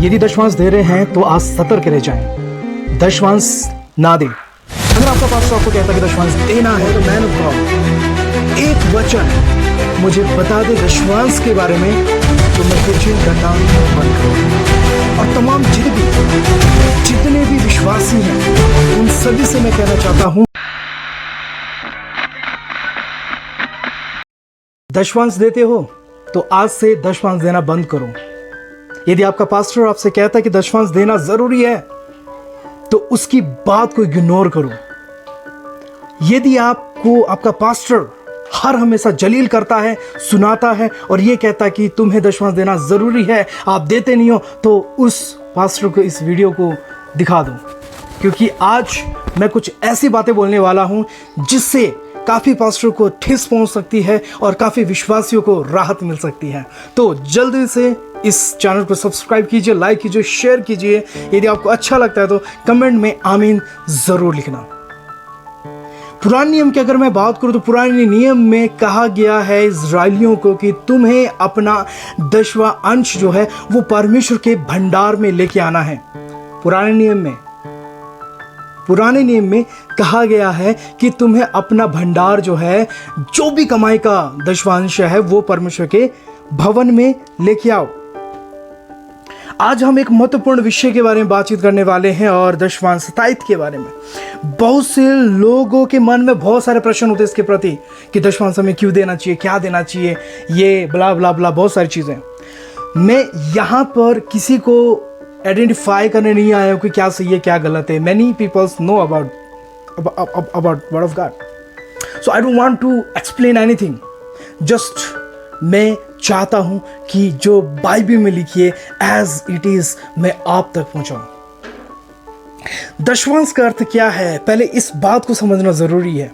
यदि दशवांश दे रहे हैं तो आज सतर्क रह जाएं, दशवांश ना दें। अगर आपका पास्टर आपको कहता है कि दशवांश देना है तो मैन ऑफ गॉड एक वचन मुझे बता दे दशवांश के बारे में, तो मैं प्रीचिंग करना बंद करूँ। और तमाम जितने भी विश्वासी हैं उन सभी से मैं कहना चाहता हूँ, दशवांश देते हो तो आज से दशवांश देना बंद करो। यदि आपका पास्टर आपसे कहता है कि दशवांश देना जरूरी है तो उसकी बात को इग्नोर करो। यदि आपको आपका पास्टर हर हमेशा जलील करता है, सुनाता है और यह कहता है कि तुम्हें दशवांश देना जरूरी है, आप देते नहीं हो, तो उस पास्टर को इस वीडियो को दिखा दो, क्योंकि आज मैं कुछ ऐसी बातें बोलने वाला हूं जिससे काफ़ी पास्टरों को ठेस पहुंच सकती है और काफ़ी विश्वासियों को राहत मिल सकती है। तो जल्दी से इस चैनल को सब्सक्राइब कीजिए, लाइक कीजिए, शेयर कीजिए। यदि आपको अच्छा लगता है तो कमेंट में आमीन ज़रूर लिखना। पुराने नियम की अगर मैं बात करूं तो पुराने नियम में कहा गया है इज़राइलियों को कि तुम्हें अपना 10वां अंश जो है वो परमेश्वर के भंडार में लेके आना है। पुराने नियम में कहा गया है कि तुम्हें अपना भंडार जो है, जो भी कमाई का 10वां अंश है, वो परमेश्वर के भवन में लेके आओ। आज हम एक महत्वपूर्ण विषय के बारे में बातचीत करने वाले हैं और दशवांश के बारे में। बहुत से लोगों के मन में बहुत सारे प्रश्न होते हैं इसके प्रति कि दशवांश हमें क्यों देना चाहिए, क्या देना चाहिए, ये ब्ला ब्ला ब्ला बहुत सारी चीज़ें। मैं यहाँ पर किसी को आइडेंटिफाई करने नहीं आया हूँ कि क्या सही है क्या गलत है। Many peoples know about word of God, so I don't want to explain anything. Just मैं चाहता हूं कि जो बाइबल में लिखी है एज इट इज मैं आप तक पहुंचाऊं। दशवांश का अर्थ क्या है, पहले इस बात को समझना जरूरी है।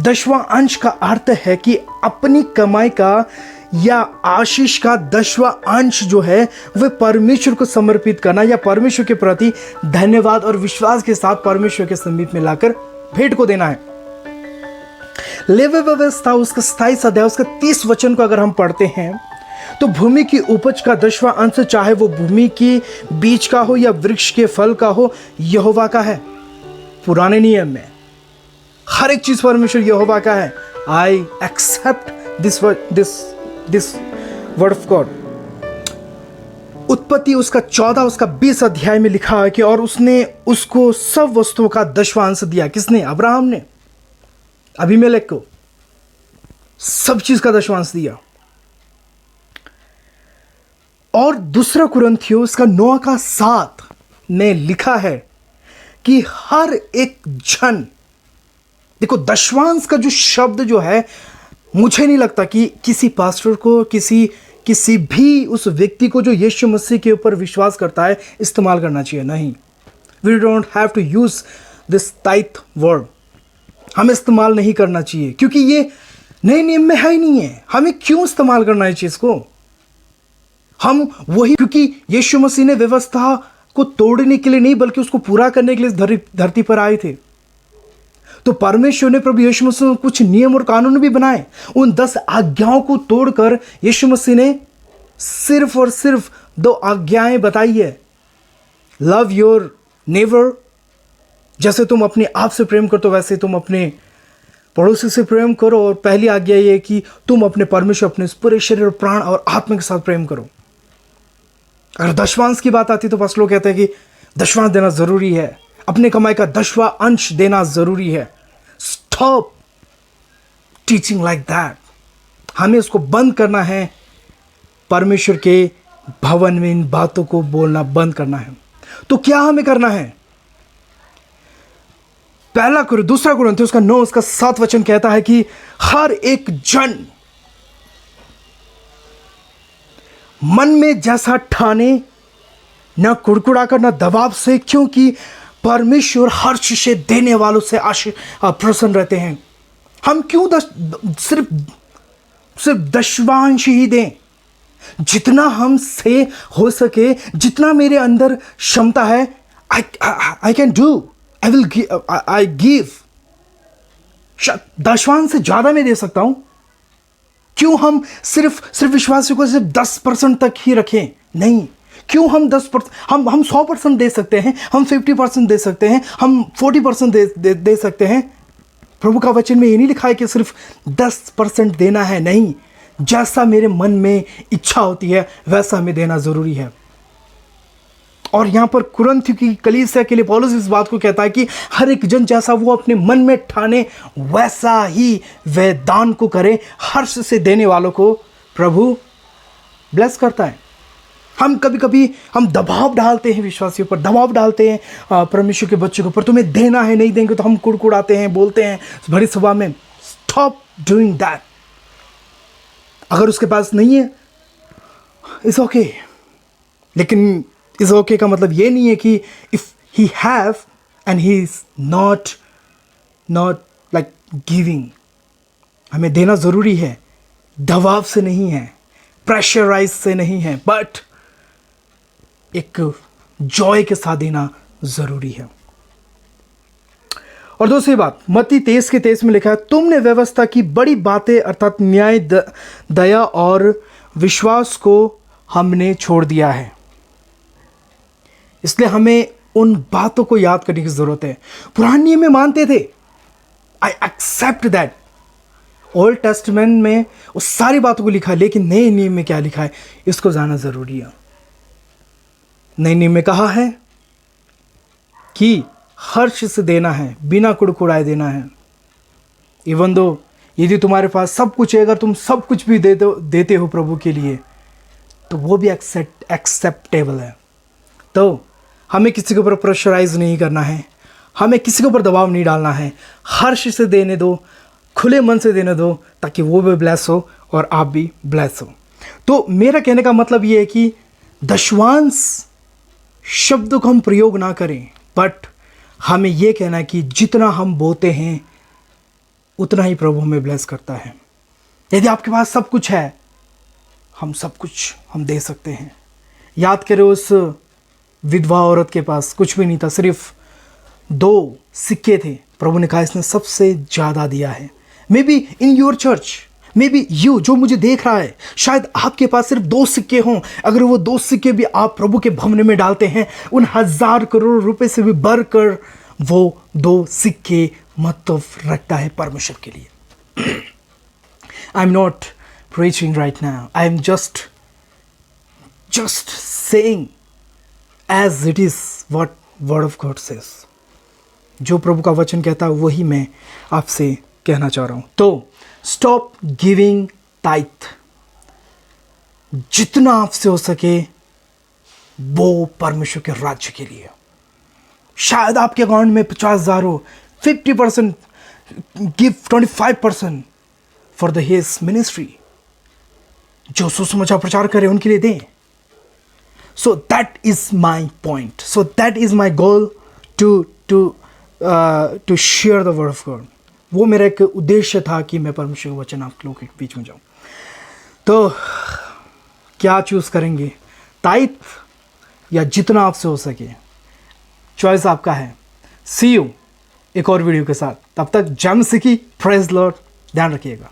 10वां अंश का अर्थ है कि अपनी कमाई का या आशीष का 10वां अंश जो है वह परमेश्वर को समर्पित करना या परमेश्वर के प्रति धन्यवाद और विश्वास के साथ परमेश्वर के समीप में लाकर भेंट को देना है। लेवी व्यवस्था उसका 27 अध्याय उसका 30 वचन को अगर हम पढ़ते हैं तो भूमि की उपज का 10वां अंश, चाहे वो भूमि की बीज का हो या वृक्ष के फल का हो, यहोवा का है। पुराने नियम में हर एक चीज परमेश्वर यहोवा का है। I accept this word of God. उत्पत्ति उसका 14 उसका 20 अध्याय में लिखा है कि और उसने उसको सब वस्तुओं का 10वां अंश दिया। किसने? अब्राहम ने अबीमेलेक को सब चीज का 10वां अंश दिया। और दूसरा कुरिन्थियों उसका 9 का 7 में लिखा है कि हर एक जन, देखो 10वां अंश का जो शब्द जो है, मुझे नहीं लगता कि किसी पास्टर को किसी भी उस व्यक्ति को जो यीशु मसीह के ऊपर विश्वास करता है इस्तेमाल करना चाहिए। नहीं, we don't have to use this tithe word. हमें इस्तेमाल नहीं करना चाहिए क्योंकि ये नए नियम में है ही नहीं है। हमें क्यों इस्तेमाल करना है चीज को? हम वही, क्योंकि यीशु मसीह ने व्यवस्था को तोड़ने के लिए नहीं बल्कि उसको पूरा करने के लिए धरती पर आए थे। तो परमेश्वर ने, प्रभु यीशु मसीह ने कुछ नियम और कानून भी बनाए। उन 10 आज्ञाओं को तोड़कर यीशु मसीह ने सिर्फ और सिर्फ 2 आज्ञाएं बताई है। लव योर नेबर, जैसे तुम अपने आप से प्रेम करते हो वैसे तुम अपने पड़ोसी से प्रेम करो। और पहली आज्ञा यह है कि तुम अपने परमेश्वर अपने पूरे शरीर, प्राण और आत्मा के साथ प्रेम करो। अगर दशवांश की बात आती तो पास लोग कहते हैं कि दशवांश देना जरूरी है, अपने कमाई का 10वां अंश देना जरूरी है। Stop teaching like that. हमें उसको बंद करना है। परमेश्वर के भवन में इन बातों को बोलना बंद करना है। तो क्या हमें करना है? दूसरा कुरिन्थियों उसका 9 उसका 7 वचन कहता है कि हर एक जन मन में जैसा ठाने, न कुड़कुड़ा कर न दबाव से, क्योंकि परमेश्वर हर्ष से देने वालों से प्रसन्न रहते हैं। हम क्यों सिर्फ 10वां अंश ही दें? जितना हमसे हो सके, जितना मेरे अंदर क्षमता है, I can do, I give. 10वां से ज्यादा मैं दे सकता हूं। क्यों हम सिर्फ विश्वासियों को सिर्फ 10% तक ही रखें? नहीं, क्यों हम 10%, हम 100% दे सकते हैं, हम 50% दे सकते हैं, हम 40% दे सकते हैं। प्रभु का वचन में ये नहीं लिखा है कि सिर्फ 10% देना है, नहीं, जैसा मेरे मन में इच्छा होती है वैसा हमें देना ज़रूरी है। और यहाँ पर कुरिन्थ की कलीसिया के लिए पौलुस इस बात को कहता है कि हर एक जन जैसा वो अपने मन में ठाने वैसा ही वह दान को करे। हर्ष से देने वालों को प्रभु ब्लेस करता है। हम कभी कभी हम दबाव डालते हैं विश्वासियों पर, दबाव डालते हैं परमेश्वर के बच्चों के ऊपर, तुम्हें देना है, नहीं देंगे तो हम कुड़कुड़ाते हैं, बोलते हैं भरी सभा में। Stop doing that. अगर उसके पास नहीं है इट्स ओके, लेकिन इस ओके का मतलब ये नहीं है कि if he have and he is not like giving. हमें देना ज़रूरी है, दबाव से नहीं है, प्रेशराइज से नहीं है, बट एक जॉय के साथ देना ज़रूरी है। और दूसरी बात, मत्ती 23:23 में लिखा है, तुमने व्यवस्था की बड़ी बातें अर्थात न्याय, दया और विश्वास को हमने छोड़ दिया है। इसलिए हमें उन बातों को याद करने की ज़रूरत है। पुराने नियम में मानते थे, I accept that, Old Testament में उस सारी बातों को लिखा है, लेकिन नए नियम में क्या लिखा है इसको जानना ज़रूरी है। नए नियम में कहा है कि हर्ष से देना है, बिना कुड़कुड़ाए देना है। इवन दो यदि तुम्हारे पास सब कुछ है, अगर तुम सब कुछ भी देते हो प्रभु के लिए, तो वो भी एक्सेप्टेबल है। तो हमें किसी के ऊपर प्रेशराइज नहीं करना है, हमें किसी के ऊपर दबाव नहीं डालना है। हर्ष से देने दो, खुले मन से देने दो, ताकि वो भी ब्लेस हो और आप भी ब्लेस हो। तो मेरा कहने का मतलब ये है कि दशवांश शब्द को हम प्रयोग ना करें, बट हमें यह कहना है कि जितना हम बोते हैं उतना ही प्रभु हमें ब्लेस करता है। यदि आपके पास सब कुछ है, हम सब कुछ हम दे सकते हैं। याद करें उस विधवा औरत के पास कुछ भी नहीं था, सिर्फ 2 सिक्के थे। प्रभु ने कहा इसने सबसे ज़्यादा दिया है। May be in your church, may be you जो मुझे देख रहा है, शायद आपके पास सिर्फ 2 सिक्के हों। अगर वो 2 सिक्के भी आप प्रभु के भवन में डालते हैं, उन 1000 करोड़ रुपए से भी बढ़कर वो 2 सिक्के महत्व रखता है परमेश्वर के लिए। I am not preaching right now. I am just saying as it is what word of God says. जो प्रभु का वचन कहता है वही मैं आपसे कहना चाह रहा हूँ। तो स्टॉप गिविंग टाइथ। जितना आपसे हो सके वो परमेश्वर के राज्य के लिए। शायद आपके अकाउंट में 50,000 हो, 50% give, 25% for the his ministry. जो सुसमाचार प्रचार करें उनके लिए दें। So that is my point, so that is my goal to share the word of God. वो मेरा एक उद्देश्य था कि मैं परमेश्वर का वचन आप लोगों के बीच में जाऊं। तो क्या चूज करेंगे, टाइप या जितना आपसे हो सके? चॉइस आपका है। सी यू एक और वीडियो के साथ, तब तक जय मसीह की, प्रेज लॉर्ड। ध्यान रखिएगा।